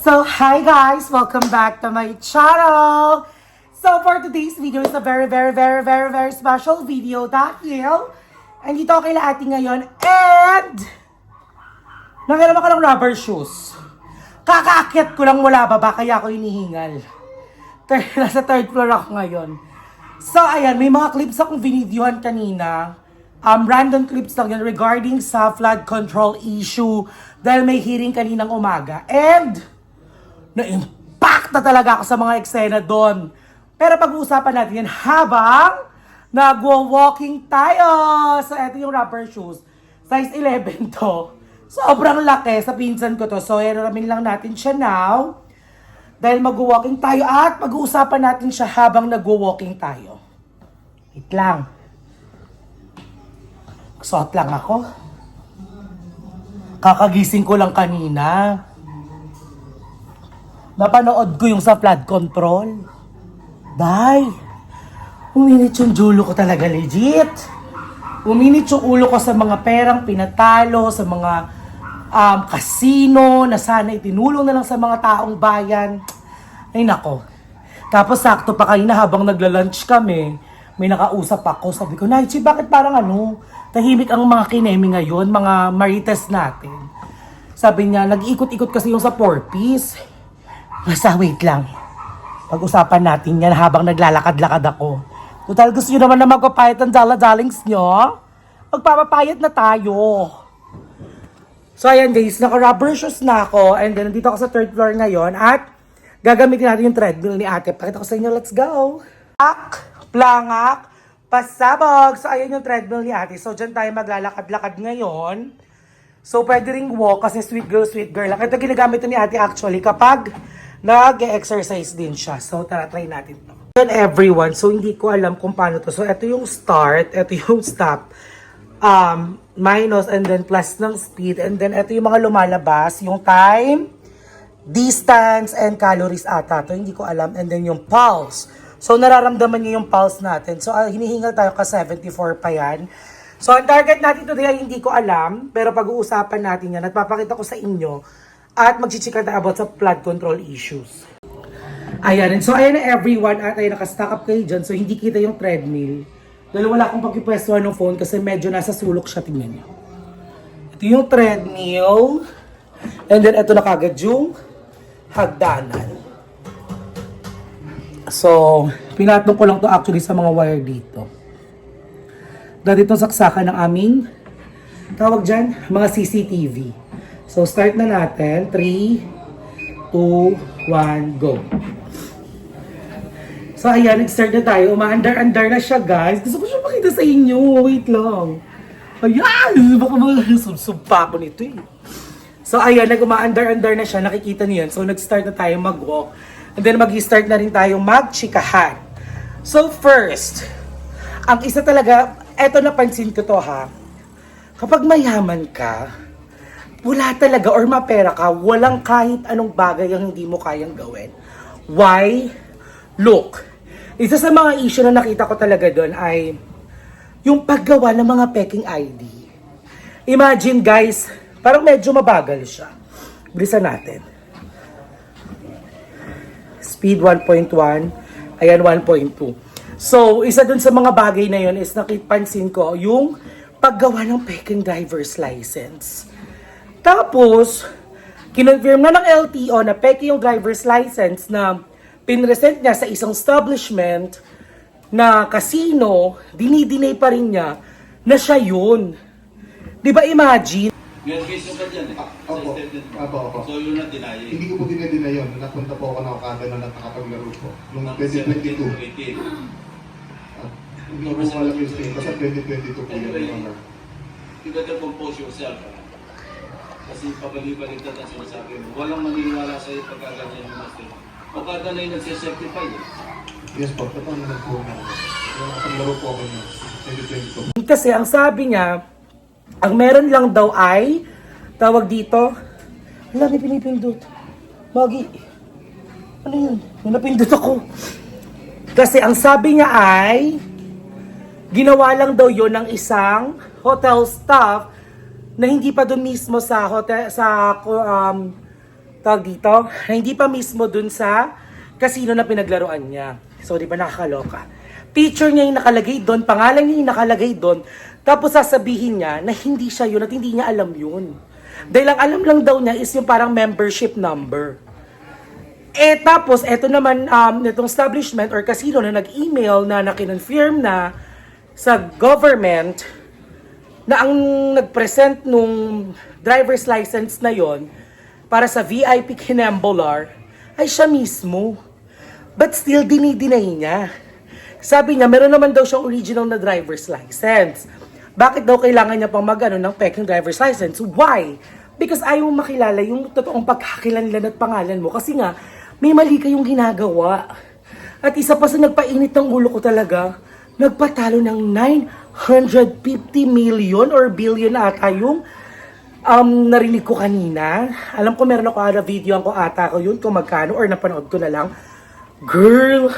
So, hi guys! Welcome back to my channel! So, for today's video is a very special video dahil andito ako kay Ate ngayon and nakairam ako ng rubber shoes. Kakaakyat ko lang mula baba kaya ako hinihingal. Nasa third floor ako ngayon. So, ayan, may mga clips akong binidyohan kanina. Random clips lang yan regarding sa flood control issue dahil may hearing kaninang umaga. And na-impact na talaga ako sa mga eksena doon. Pero pag-uusapan natin yan habang nagwo-walking tayo. So, ito yung rubber shoes. Size 11 to. Sobrang laki sa pinsan ko to. So, hiramin lang natin siya now. Dahil mag-walking tayo at pag-uusapan natin siya habang nagwo-walking tayo. Wait lang. Suot lang ako. Kakagising ko lang kanina. Napanood ko yung sa flood control. Day, uminit yung julo ko talaga legit. Uminit yung ulo ko sa mga perang pinatalo, sa mga kasino, na sana itinulong na lang sa mga taong bayan. Ay nako. Tapos sakto pa kanina habang nagla-lunch kami, may nakausap ako. Sabi ko, Naichi, bakit parang tahimik ang mga kinemi ngayon, mga marites natin. Sabi niya, nag-ikot-ikot kasi yung sa 4-piece. Basta wait lang. Pag-usapan natin yan habang naglalakad-lakad ako. Total gusto nyo naman na magpapayat ng dala-dalings nyo? Magpapapayat na tayo. So ayan guys, naka-rubber shoes na ako. And then nandito ako sa third floor ngayon. At gagamitin natin yung treadmill ni ate. Pakita ko sa inyo, let's go. Plangak, pasabog. So ayan yung treadmill ni ate. So dyan tayo maglalakad-lakad ngayon. So pwede ring walk kasi sweet girl lang. Ito ginagamit ni ate actually kapag nag-exercise din siya. So, tara, try natin to. And everyone, so hindi ko alam kung paano to. So, ito yung start, ito yung stop. Minus and then plus ng speed. And then, ito yung mga lumalabas. Yung time, distance, and calories ata. To hindi ko alam. And then yung pulse. So, nararamdaman niyo yung pulse natin. So, hinihingal tayo ka 74 pa yan. So, ang target natin today ay hindi ko alam. Pero pag-uusapan natin yan at papakita ko sa inyo. At magchichika tayo about sa flood control issues. Ayan. So, ayan na everyone. At ayan, nakastack up kayo dyan. So, hindi kita yung treadmill. Dahil wala akong pagkipwestuhan ng phone kasi medyo nasa sulok siya. Tingnan nyo. Ito yung treadmill. And then, ito na kagad yung hagdanan. So, pinatong ko lang to actually sa mga wire dito. Dahil itong saksakan ng aming tawag dyan, mga CCTV. So, start na natin. 3, 2, 1, go. So, ayan, nag-start na tayo. Umaandar-andar na siya, guys. Gusto ko siya makita sa inyo. Wait lang. Ayan! Baka mag-sumpa ko nito eh. So, ayan, nag-umaandar-andar na siya. Nakikita niyo yan. So, nag-start na tayo mag-walk. And then, mag-start na rin tayo mag-chikahan. So, first, ang isa talaga, eto napansin ko to ha. Kapag mayaman ka, wala talaga or mapera ka, walang kahit anong bagay ang hindi mo kayang gawin. Why? Look, isa sa mga issue na nakita ko talaga doon ay yung paggawa ng mga peking ID. Imagine guys, parang medyo mabagal siya. Bilisan natin. Speed 1.1, ayan 1.2. So, isa dun sa mga bagay na yun is nakipansin ko yung paggawa ng peking driver's license. Tapos, kinonfirm na ng LTO na peke yung driver's license na pinresent niya sa isang establishment na casino, dinidinay pa rin niya na siya yun. Di ba imagine? Verification ka dyan eh. Opo. Opo. So yun na deny. Hindi ko po dinedeny yun. Napunta po ako ng Okada na nakapaglaro po. Noong 2022. Hindi ko po alam yung state. Basta 2022 po yun. You better compose yourself. Kasi pabalik-balik na ang sinasabi mo. Walang maniniwala sa iyo pagkaganyan yung master. Okada na yung nagsisertify eh. Yes po. Totoo naman po na. Nakapaglaro po ako ng 2022. Kasi ang sabi niya, ang meron lang daw ay, tawag dito, wala, may pinipindot. Magi, ano yun? May napindot ako. Kasi ang sabi niya ay, ginawa lang daw yun ng isang hotel staff na hindi pa doon mismo sa hotel, sa tawag dito, na hindi pa mismo dun sa casino na pinaglaruan niya. So, di ba nakakaloka? Picture niya yung nakalagay doon, pangalan niya yung nakalagay doon, tapos sasabihin niya na hindi siya yun at hindi niya alam yun. Dahil ang alam lang daw niya is yung parang membership number. Eh tapos, eto naman, itong establishment or casino na nag-email na nakinonfirm na sa government na ang nag-present nung driver's license na yon para sa VIP Kinembolar ay siya mismo. But still, dinideny niya. Sabi niya, meron naman daw siyang original na driver's license. Bakit daw kailangan niya pang mag-ano ng peking driver's license? Why? Because ayaw makilala yung totoong pagkakakilanlan at pangalan mo. Kasi nga, may mali kayong ginagawa. At isa pa sa nagpainit ng ulo ko talaga, nagpatalo ng 950 million or billion ata yung narinig ko kanina. Alam ko meron ako video ko ata ko yun kung magkano or napanood ko na lang. Girl,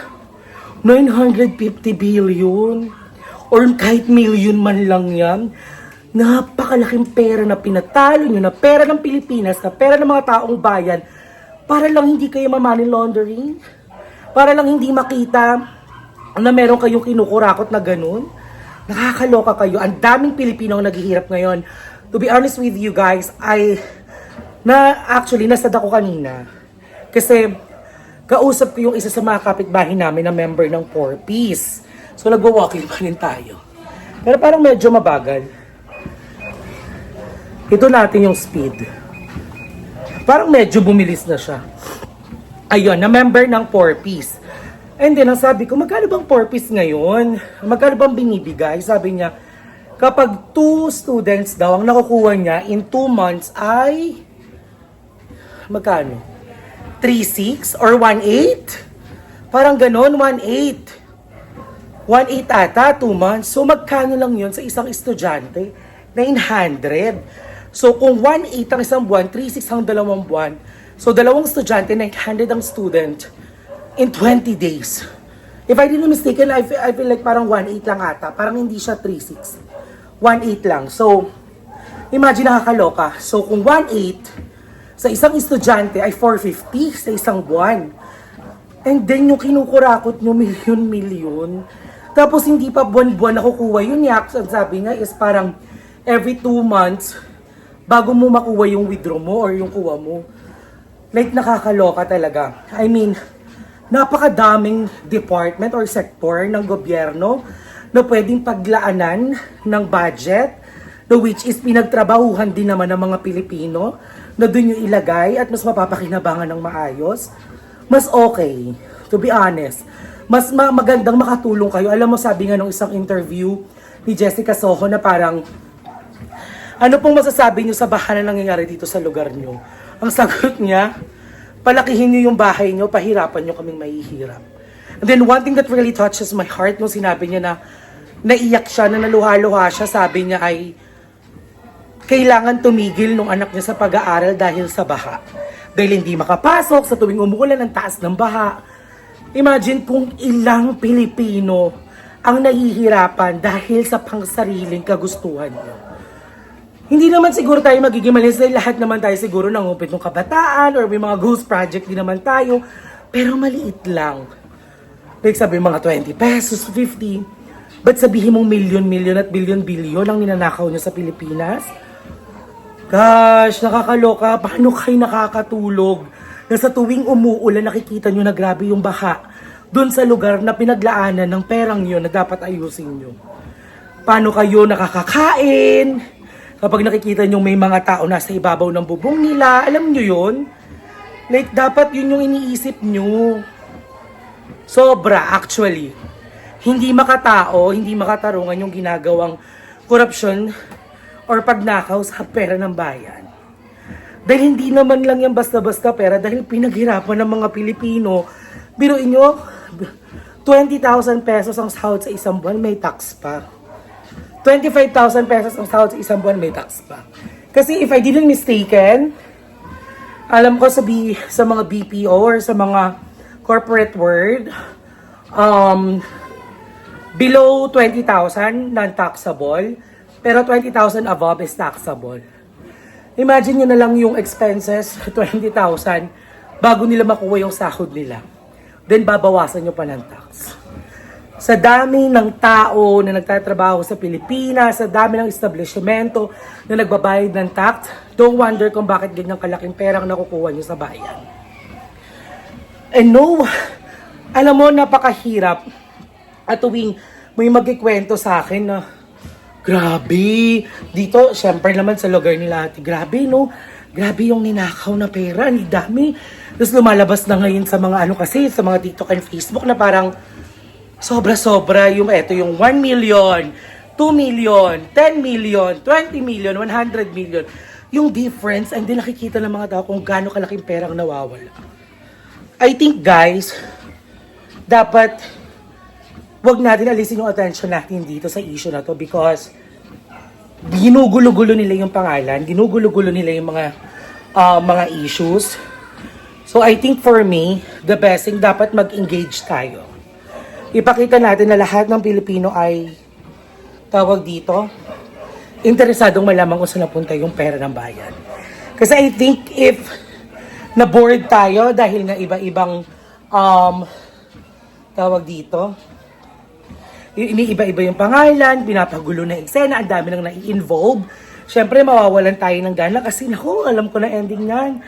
950 billion or kahit million man lang yan. Napakalaking pera na pinatalo nyo, na pera ng Pilipinas, na pera ng mga taong bayan, para lang hindi kayo ma-money laundering, para lang hindi makita na meron kayong kinukurakot na ganun. Nakakaloka kayo. Ang daming Pilipino ang naghihirap ngayon. To be honest with you guys, actually, nasad ako kanina. Kasi, kausap ko yung isa sa mga kapitbahay namin na member ng 4Ps. So, nagwa-walking pa rin tayo. Pero parang medyo mabagal. Ito natin yung speed. Parang medyo bumilis na siya. Ayun, na member ng 4Ps. And then, ang sabi ko, magkano bang 4Ps ngayon? Magkano bang binibigay? Sabi niya, kapag 2 students daw ang nakukuha niya in 2 months ay magkano? 3.6 or 1.8? Parang ganon, 1.8. 1.8 ata, 2 months. So, magkano lang yun sa isang estudyante? 900. So, kung 1.8 ang isang buwan, 3.6 ang 2 buwan. So, 2 estudyante, 900 ang student in 20 days. If I didn't mistaken, I feel like parang 1.8 lang ata. Parang hindi siya 3.6. 1.8 lang. So, imagine nakakaloka. So, kung 1.8 sa isang estudyante ay 450 sa isang buwan. And then, yung kinukurakot nyo, milyon-milyon. Tapos, hindi pa buwan-buwan nakukuha. Yun yak, ang sabi nga is parang every 2 months, bago mo makuha yung withdraw mo or yung kuha mo. Like, nakakaloka talaga. I mean, napakadaming department or sector ng gobyerno na pwedeng paglaanan ng budget, na which is pinagtrabahuhan din naman ng mga Pilipino, na dun yung ilagay at mas mapapakinabangan ng maayos. Mas okay, to be honest. Mas magandang makatulong kayo. Alam mo, sabi nga nung isang interview ni Jessica Soho na parang, ano pong masasabi niyo sa baha na nangyayari dito sa lugar niyo? Ang sagot niya, palakihin niyo yung bahay niyo, pahirapan niyo kaming mahihirap. And then one thing that really touches my heart nung sinabi niya na naiyak siya, na naluha-luha siya, sabi niya ay kailangan tumigil nung anak niya sa pag-aaral dahil sa baha. Dahil hindi makapasok sa tuwing umuulan ang taas ng baha. Imagine kung ilang Pilipino ang nahihirapan dahil sa pangsariling kagustuhan niyo. Hindi naman siguro tayo magiging malis dahil lahat naman tayo siguro nangupit ng kabataan or may mga ghost project din naman tayo. Pero maliit lang. Like sabi mga 20 pesos, 50. Ba't sabihin mong milyon-milyon at bilyon-bilyon ang ninanakaw nyo sa Pilipinas? Gosh, nakakaloka. Paano kayo nakakatulog na sa tuwing umuulan nakikita nyo na grabe yung baha doon sa lugar na pinaglaanan ng perang yun na dapat ayusin nyo? Paano kayo nakakakain? Kapag nakikita nyo may mga tao nasa ibabaw ng bubong nila, alam nyo yun? Like, dapat yun yung iniisip nyo. Sobra, actually. Hindi makatao, hindi makatarungan yung ginagawang korupsyon or pagnakaw sa pera ng bayan. Dahil hindi naman lang yan basta-basta pera, dahil pinaghirapan ng mga Pilipino. Biruin nyo, 20,000 pesos ang sahod sa isang buwan, may tax pa. 25,000 pesos ang sahod sa isang buwan, may tax pa. Kasi if I didn't mistaken, alam ko sa mga BPO or sa mga corporate world, below 20,000 non-taxable, pero 20,000 above is taxable. Imagine nyo na lang yung expenses, 20,000, bago nila makuha yung sahod nila. Then babawasan nyo pa ng tax. Sa dami ng tao na nagtatrabaho sa Pilipinas, sa dami ng establishmento na nagbabayad ng tax, don't wonder kung bakit ganyang kalaking perang nakukuha nyo sa bayan. And no, alam mo, napakahirap. At tuwing may magkikwento sa akin na, grabe, dito, syempre naman sa lugar nila, grabe no, grabe yung ninakaw na pera, ang dami. Tapos lumalabas na ngayon sa mga ano kasi, sa mga TikTok and Facebook na parang, sobra-sobra yung eto yung 1 million, 2 million, 10 million, 20 million, 100 million. Yung difference, and then nakikita ng mga tao kung gaano kalaking perang nawawala. I think guys, dapat wag natin alisin yung attention natin dito sa issue na to because ginugulo-gulo nila yung pangalan, ginugulo-gulo nila yung mga issues. So I think for me, the best thing, dapat mag-engage tayo. Ipakita natin na lahat ng Pilipino ay, tawag dito, interesadong malaman kung saan napunta yung pera ng bayan. Kasi I think if na-bored tayo dahil nga iba-ibang, tawag dito, iniiba-iba yung pangalan, pinapagulo na eksena, ang dami nang nai-involve, syempre mawawalan tayo ng gana kasi naku, alam ko na ending yan.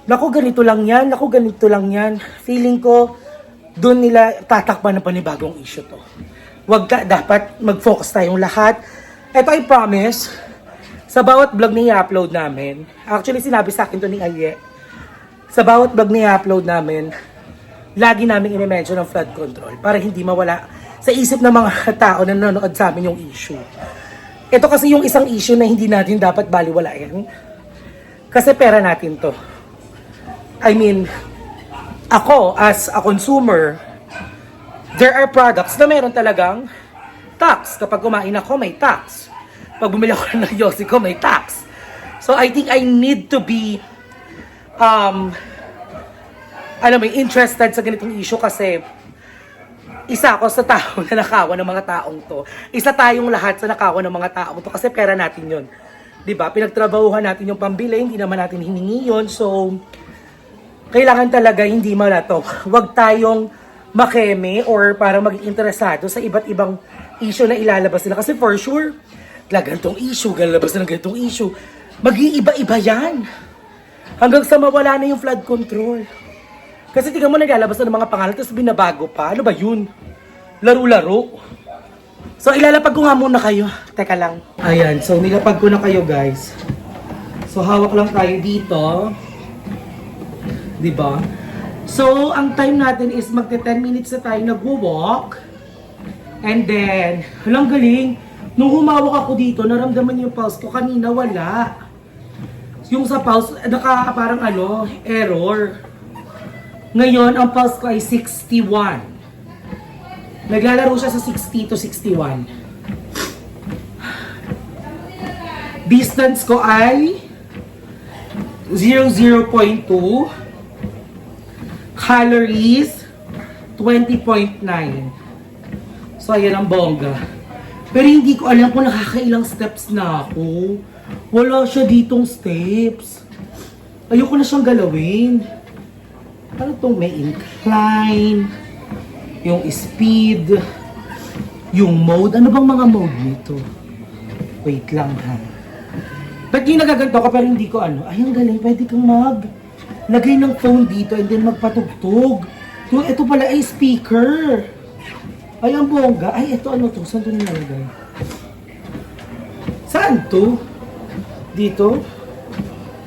Naku, ganito lang yan, naku, ganito lang yan. Feeling ko, doon nila tatakpan ng panibagong issue to. Dapat mag-focus tayong lahat. Ito I promise, sa bawat vlog na i-upload namin, actually sinabi sa akin to ni Aye, sa bawat vlog na i-upload namin, lagi namin i-mention ng flood control para hindi mawala sa isip ng mga tao na nanonood sa amin yung issue. Ito kasi yung isang issue na hindi natin dapat baliwalain. Kasi pera natin to. I mean, ako, as a consumer, there are products na meron talagang tax. Kapag kumain ako, may tax. Pag bumili ako ng yosi ko, may tax. So, I think I need to be, interested sa ganitong issue kasi isa ako sa tao na nakawan ng mga taong to. Isa tayong lahat sa nakawan ng mga taong to kasi pera natin yun. Diba? Pinagtrabahuhan natin yung pambili, hindi naman natin hiningi yun. So, kailangan talaga hindi malato. Huwag tayong makeme or parang maging interesado sa iba't ibang issue na ilalabas nila. Kasi for sure, ganitong issue, lalabas na ng ganitong issue. Mag-iiba-iba yan. Hanggang sa mawala na yung flood control. Kasi tingnan mo, naglalabas na ng mga pangalan, tapos binabago pa. Ano ba yun? Laro-laro. So, ilalapag ko nga muna kayo. Teka lang. Ayan, so nilapag ko na kayo, guys. So, hawak lang tayo dito. Diba? So, ang time natin is magte 10 minutes na tayo nag-walk. And then, halang galing. Nung humawak ako dito, naramdaman yung pulse ko. Kanina, wala. Yung sa pulse, parang error. Ngayon, ang pulse ko ay 61. Naglalaro siya sa 60 to 61. Distance ko ay 0.2. Calories, 20.9. So, ayan ang bongga. Pero hindi ko alam kung nakakailang steps na ako. Wala siya ditong steps. Ayoko na siyang galawin. Ano itong may incline, yung speed, yung mode. Ano bang mga mode nito? Wait lang ha. Ba't yung nagaganto ko pero hindi ko Ay, ang galing. Pwede kang lagay ng phone dito and then magpatugtog. Yung ito pala ay speaker. Ay, ang bongga. Ay, ito to? Saan ito nilalagay? Saan to? Dito?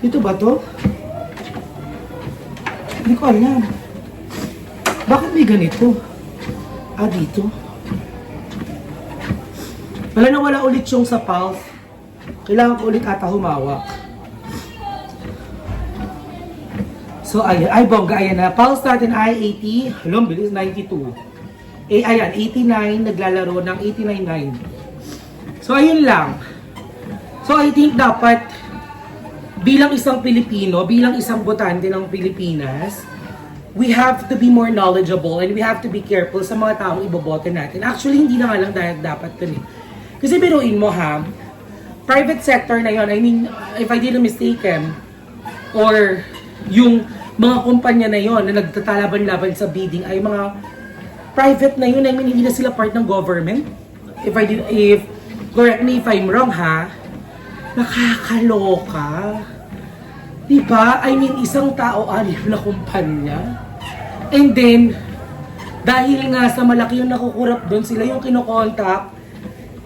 Dito ba to? Hindi ko alam. Bakit may ganito? Dito. Wala ulit yung sa pulse. Kailangan ko ulit ata humawak. So, ayan. Ay, bongga. Ayan na. Pulse natin ay 80. Alam, bilis. 92. Ayan. 89. Naglalaro ng 89.9. So, ayun lang. So, I think dapat bilang isang Pilipino, bilang isang botante ng Pilipinas, we have to be more knowledgeable and we have to be careful sa mga taong ibobote natin. Actually, hindi na nga lang dapat yun eh. Kasi biruin mo ha, private sector na yon, I mean, if I didn't mistaken, or yung mga kumpanya na yon na nagtatalaban-laban sa bidding ay mga private na yun. I mean, hindi na sila part ng government. If correct me if I'm wrong ha, nakakaloka. Diba? I mean, isang tao, anim na kumpanya. And then, dahil nga sa malaki yung nakukurap doon, sila yung kinokontak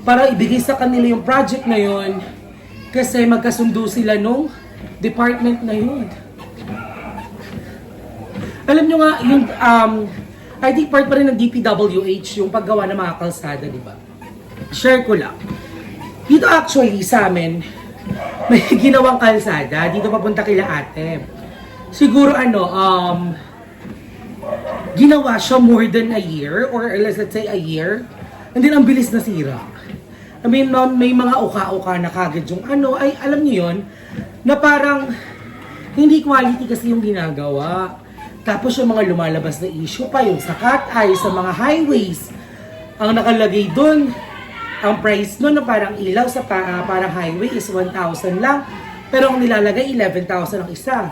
para ibigay sa kanila yung project na yun kasi magkasundo sila nung department na yun. Alam nyo nga, yung, I think part pa rin ng DPWH yung paggawa ng mga kalsada, di ba? Share ko lang. Dito actually sa amin, may ginawang kalsada dito papunta kila ate. Siguro ginawa siya more than a year or let's say a year. And then ang bilis na sira. I mean, may mga uka-uka na kagad yung ay alam niyo yon na parang hindi quality kasi yung ginagawa. Tapos yung mga lumalabas na issue pa, yung sa cut-eye, sa mga highways, ang nakalagay doon, ang price nun na parang ilaw sa parang highway is 1,000 lang. Pero ang nilalagay, 11,000 ang isa.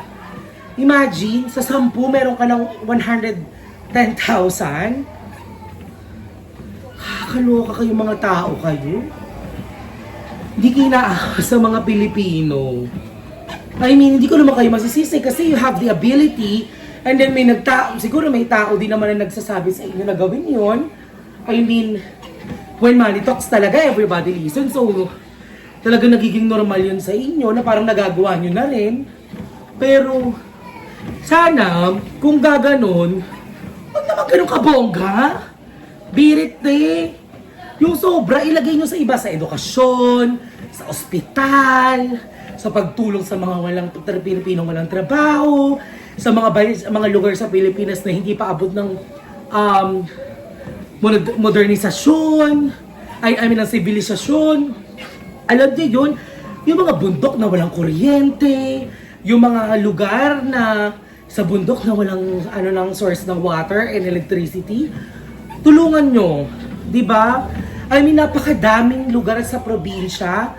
Imagine, sa 10 meron ka ng 110,000. Kaloka kayong mga tao kayo. Hindi kinaawa sa mga Pilipino. I mean, hindi ko naman kayo masisisi kasi you have the ability. And then may siguro may tao din naman na nagsasabi sa inyo na gawin yun. I mean, when money talks talaga, everybody listens. So, talaga nagiging normal yun sa inyo na parang nagagawa nyo na rin. Pero, sana, kung gaganon, huwag naman ganun kabongga. Birit eh. Yung sobra, ilagay nyo sa iba, sa edukasyon, sa ospital, sa pagtulong sa mga Pilipinong walang trabaho, sa mga lugar sa Pilipinas na hindi pa abot ng modernisasyon, I mean, ng sibilisasyon. Alam niyo yun, yung mga bundok na walang kuryente, yung mga lugar na sa bundok na walang ng source ng water and electricity, tulungan nyo, di ba? I mean, napakadaming lugar sa probinsya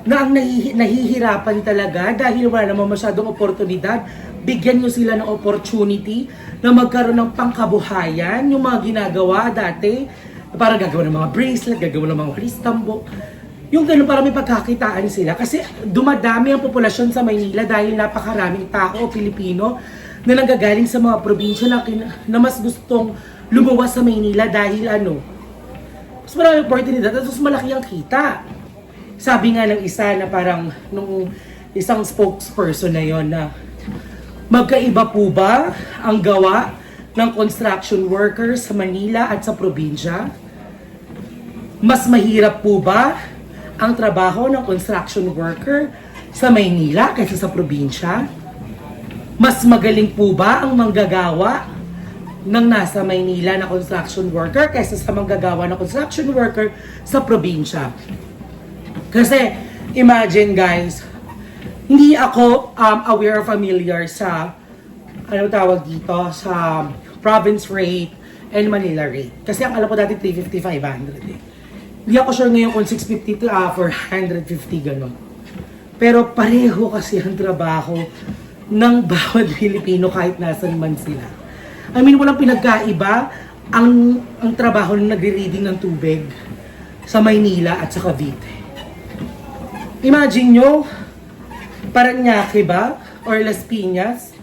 na ang nahihirapan talaga dahil wala naman masyadong oportunidad. Bigyan nyo sila ng opportunity na magkaroon ng pangkabuhayan, yung mga ginagawa dati, para gagawa ng mga bracelet, gagawa ng mga walis-tambo. Yung ganun, para may pagkakitaan sila. Kasi dumadami ang populasyon sa Maynila dahil napakaraming tao o Pilipino na nanggagaling sa mga probinsya na mas gustong lumuwas sa Maynila dahil mas maraming oportunidad at mas malaki ang kita. Sabi nga ng isa na parang nung isang spokesperson na yon na magkaiba po ba ang gawa ng construction workers sa Manila at sa probinsya? Mas mahirap po ba ang trabaho ng construction worker sa Maynila kaysa sa probinsya? Mas magaling po ba ang manggagawa ng nasa Maynila na construction worker kaysa sa manggagawa ng construction worker sa probinsya? Kasi, imagine guys, hindi ako aware or familiar sa, tawag dito, sa province rate and Manila rate. Kasi ang alam ko dati 350, 500 eh. Hindi ako sure ngayon kung 650 to 450 gano'n. Pero pareho kasi ang trabaho ng bawat Pilipino kahit nasan man sila. I mean, walang pinagkaiba ang trabaho ng nagre-reading ng tubig sa Maynila at sa Cavite. Imagine nyo, Paranaque ba? Or Las Piñas?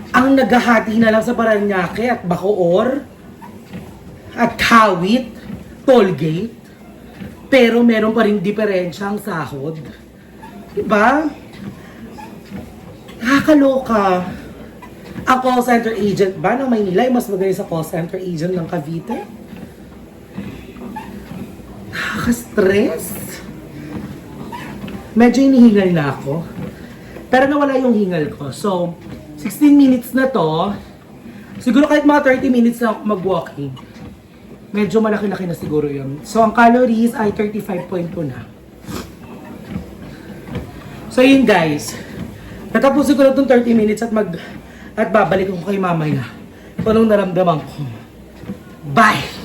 Ang naghahati na lang sa Paranaque at Bacoor at Kawit, tollgate, pero meron pa rin diferensya ang sahod. Diba? Nakakaloka. Ang call center agent ba ng Maynila ay mas magaling sa call center agent ng Cavite? Nakaka-stress. Medyo hinihingal na ako. Pero nawala yung hingal ko. So, 16 minutes na to. Siguro kahit mga 30 minutes na ako mag-walking. Medyo malaki-laki na siguro yun. So, ang calories ay 35.2 na. So, yun guys. Natapusin ko na itong 30 minutes at babalik ko kay mamaya. Kung anong naramdaman ko. Bye!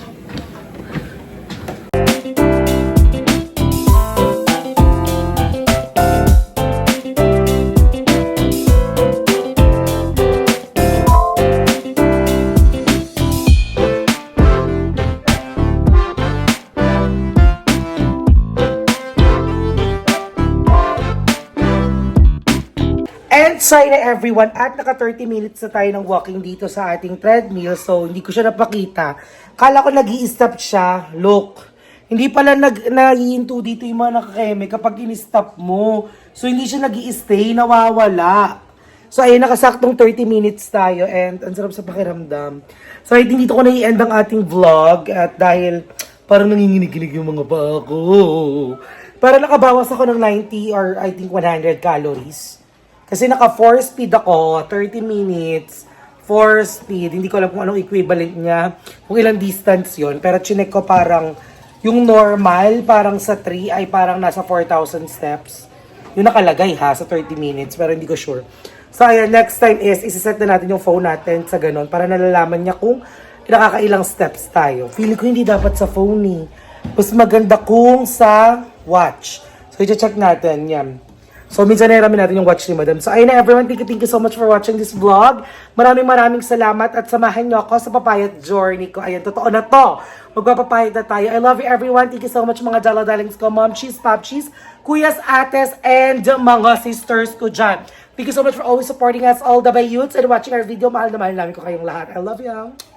So, na everyone, at naka 30 minutes na tayo ng walking dito sa ating treadmill. So, hindi ko siya napakita. Kala ko nag-i-stop siya. Look, hindi pala nag-iinto dito yung mga nakakeme kapag in-stop mo. So, hindi siya nag-i-stay, nawawala. So, ayun, nakasaktong 30 minutes tayo and ang sarap sa pakiramdam. So, I think dito ko na i-end ang ating vlog at dahil parang nanginginig-ginig yung mga paa ko. Para nakabawas ako ng 90 or I think 100 calories. Kasi naka 4 speed ako, 30 minutes, 4 speed. Hindi ko alam kung anong equivalent niya, kung ilang distance yon. Pero chinek ko parang yung normal, parang sa 3 ay parang nasa 4,000 steps. Yung nakalagay ha, sa 30 minutes, pero hindi ko sure. So ayan, next time is, isiset na natin yung phone natin sa ganun para nalalaman niya kung nakakailang steps tayo. Feeling ko hindi dapat sa phone eh. Mas maganda kung sa watch. So i-check natin yan. So, minsan nairamin natin yung watch ni Madam. So, ayun na everyone. Thank you so much for watching this vlog. Maraming salamat at samahan nyo ako sa papayat journey ko. Ayan, totoo na to. Magpapapayat na tayo. I love you everyone. Thank you so much mga dala-dalings ko. Mom cheese, pop cheese, kuyas, ates, and mga sisters ko dyan. Thank you so much for always supporting us all the bayuts and watching our video. Mahal na mahal namin ko kayong lahat. I love you.